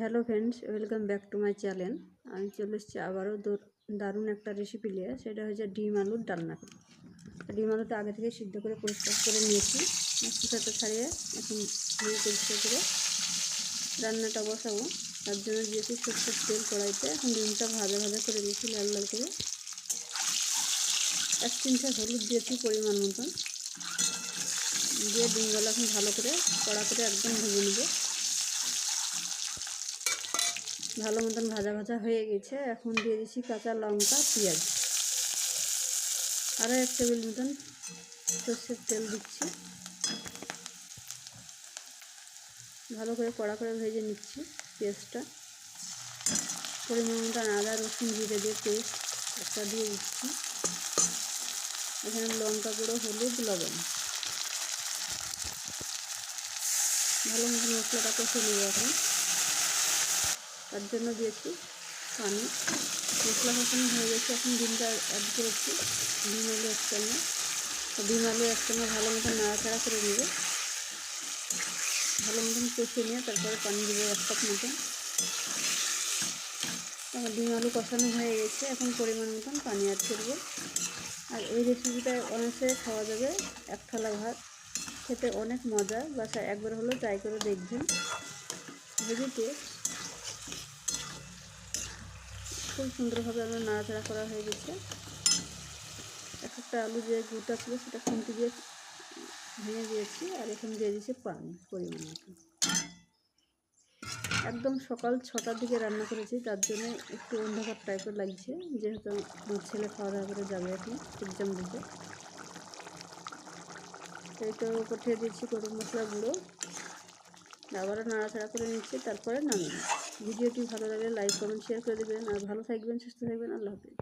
Hello friends, welcome back to my channel. আমি চলে এসেছি আবারও দারুণ একটা রেসিপি নিয়ে। সেটা হচ্ছে ডিম আলুর ডালনা। ডিম আলুটা আগে থেকে সিদ্ধ করে পরিষ্কার করে নিয়েছি, খোসাটা ছাড়িয়ে এখন ধুয়ে পরিষ্কার করে রান্নাটা বসাবো। তার জন্য দিয়েছি সরষের তেল কড়াইতে। এখন ডিমটা ভাজা ভাজা করে দিয়েছি লাল লাল করে। 1 চিমটা হলুদ দিয়েছি পরিমাণ মতন, দিয়ে ডিমগুলো এখন ভালো করে কড়া করে একদম ভেজে নেব। ভালো মতন ভাজা ভাজা হয়ে গেছে। এখন দিয়ে দিচ্ছি কাঁচা লঙ্কা, পেঁয়াজ। আরও 1 টেবিল মতন সরষের তেল দিচ্ছি। ভালো করে কড়া করে ভেজে নিচ্ছি পেঁয়াজটা। পরিমাণ মতন আদা রসুন জিরে দিয়ে পেস্ট একটা দিয়ে দিচ্ছি। এখানে লঙ্কা গুঁড়ো, হলুদ, লবণ। ভালো মতন মশলাটা কষে নেব এখন। তার জন্য দিয়েছি পানি। মশলা কষানো হয়ে গেছে। এখন ডিমটা অ্যাড করেছি। ডিম আলু একটানা ভালো মতন নাড়াচাড়া করে নেব। ভালো মতন কষিয়ে নিয়ে তারপরে পানি দেবো 1 কাপ মতন। আমার ডিম আলু কষানো হয়ে গেছে। এখন পরিমাণ মতন পানি অ্যাড করবো। আর এই রেসিপিটা অনায়াসে খাওয়া যাবে 1 থালা ভাত। খেতে অনেক মজা, বাসায় একবার হলেও ট্রাই করে দেখবেন। ভেজিতে খুব সুন্দরভাবে আমার নাড়াচাড়া করা হয়ে গেছে। একটা আলু যে গুঁটা ছিল সেটা খুন্তি দিয়ে ভেঙে দিয়েছি। আর এখন দিয়ে দিয়েছি পানি পরিমাণ মতো। একদম সকাল 6টার দিকে রান্না করেছি, তার জন্য একটু অন্ধকার টাইপের লাগছে, যেহেতু আমার ছেলে খাওয়া দাওয়া করে যাবে এখন এক্সাম দিতে। এইটা উঠিয়ে দিচ্ছি গরম মশলা গুঁড়ো। আবারও নাড়াচাড়া করে নিচ্ছি, তারপরে নামিয়ে। ভিডিওটি ভালো লাগলে লাইক কমেন্ট শেয়ার করে দেবেন। আর ভালো থাকবেন, সুস্থ থাকবেন। আল্লাহ হাফেজ।